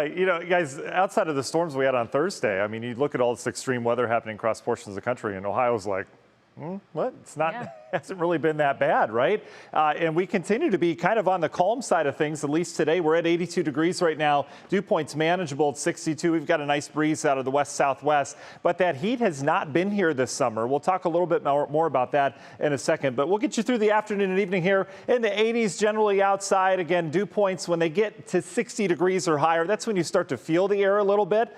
You know, guys, outside of the storms we had on Thursday, I mean, you look at all this extreme weather happening across portions of the country, and Ohio's like, what? It's not, hasn't really been that bad, right? And we continue to be kind of on the calm side of things, at least today. We're at 82 degrees right now. Dew point's manageable at 62. We've got a nice breeze out of the west-southwest, but that heat has not been here this summer. We'll talk a little bit more about that in a second, but we'll get you through the afternoon and evening here in the 80s, generally outside. Again, dew points, when they get to 60 degrees or higher, that's when you start to feel the air a little bit.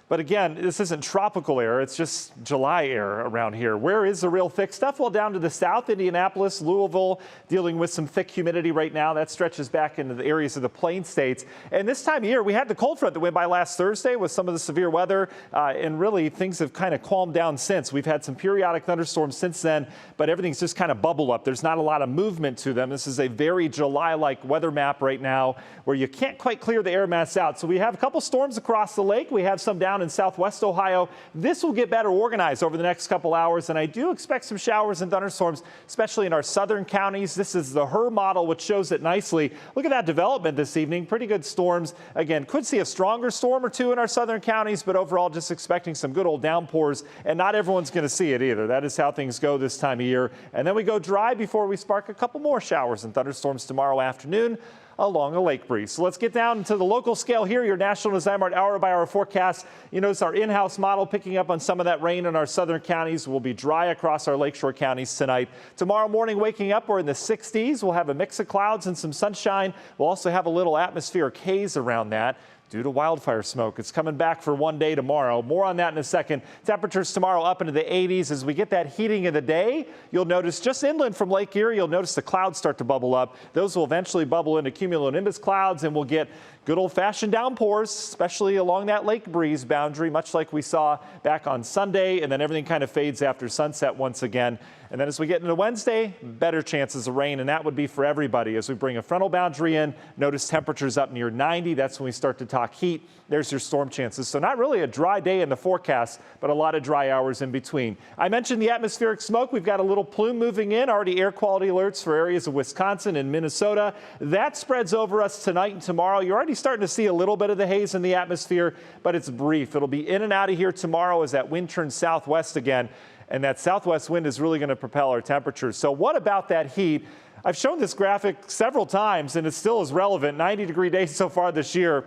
But again, this isn't tropical air, it's just July air around here. Where is the real thick stuff? Well, down to the south, Indianapolis, Louisville, dealing with some thick humidity right now. That stretches back into the areas of the plain states. And this time of year, we had the cold front that went by last Thursday with some of the severe weather. And really, things have kind of calmed down since. We've had some periodic thunderstorms since then, but everything's just kind of bubble up. There's not a lot of movement to them. This is a very July-like weather map right now where you can't quite clear the air mass out. So we have a couple storms across the lake. We have some down in southwest Ohio. This will get better organized over the next couple hours, and I do expect some showers and thunderstorms, especially in our southern counties. This is the HRRR model, which shows it nicely. Look at that development this evening. Pretty good storms. Again, could see a stronger storm or two in our southern counties, but overall just expecting some good old downpours, and not everyone's going to see it either. That is how things go this time of year. And then we go dry before we spark a couple more showers and thunderstorms tomorrow afternoon along a lake breeze. So let's get down to the local scale here. Your National News Landmark hour-by-hour forecast. You notice our in-house model picking up on some of that rain in our southern counties. Will be dry across our lakeshore counties tonight. Tomorrow morning, waking up, we're in the 60s. We'll have a mix of clouds and some sunshine. We'll also have a little atmospheric haze around that due to wildfire smoke. It's coming back for one day tomorrow. More on that in a second. Temperatures tomorrow up into the 80s. As we get that heating of the day, you'll notice just inland from Lake Erie, you'll notice the clouds start to bubble up. Those will eventually bubble into cumulonimbus clouds, and we'll get good old-fashioned downpours, especially along that lake breeze boundary, much like we saw back on Sunday, and then everything kind of fades after sunset once again. And then as we get into Wednesday, better chances of rain, and that would be for everybody. As we bring a frontal boundary in, notice temperatures up near 90. That's when we start to talk heat. There's your storm chances. So not really a dry day in the forecast, but a lot of dry hours in between. I mentioned the atmospheric smoke. We've got a little plume moving in, already air quality alerts for areas of Wisconsin and Minnesota. That spreads over us tonight and tomorrow. You're already starting to see a little bit of the haze in the atmosphere, but it's brief. It'll be in and out of here tomorrow as that wind turns southwest again. And that southwest wind is really going to propel our temperatures. So what about that heat? I've shown this graphic several times, and it still is relevant. 90-degree days so far this year.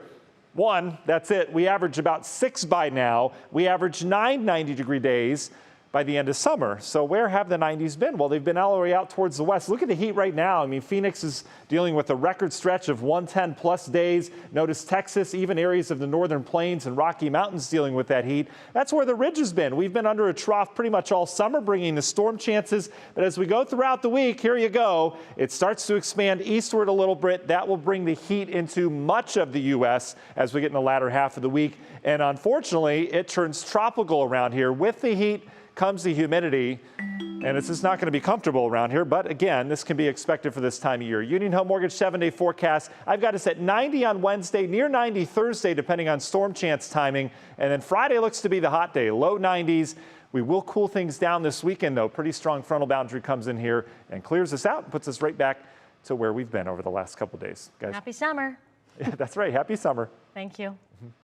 One, that's it. We average about 6 by now. We average 9 90-degree days by the end of summer. So where have the 90s been? Well, they've been all the way out towards the west. Look at the heat right now. I mean, Phoenix is dealing with a record stretch of 110-plus days. Notice Texas, even areas of the northern plains and Rocky Mountains dealing with that heat. That's where the ridge has been. We've been under a trough pretty much all summer, bringing the storm chances. But as we go throughout the week, here you go. It starts to expand eastward a little bit. That will bring the heat into much of the U.S. as we get in the latter half of the week. And unfortunately, it turns tropical around here. With the heat comes the humidity, and it's just not going to be comfortable around here. But again, this can be expected for this time of year. Union Home Mortgage 7-day forecast. I've got us at 90 on Wednesday, near 90 Thursday, depending on storm chance timing. And then Friday looks to be the hot day, low 90s. We will cool things down this weekend, though. Pretty strong frontal boundary comes in here and clears us out and puts us right back to where we've been over the last couple days. Guys. Happy summer. Yeah, that's right. Happy summer. Thank you.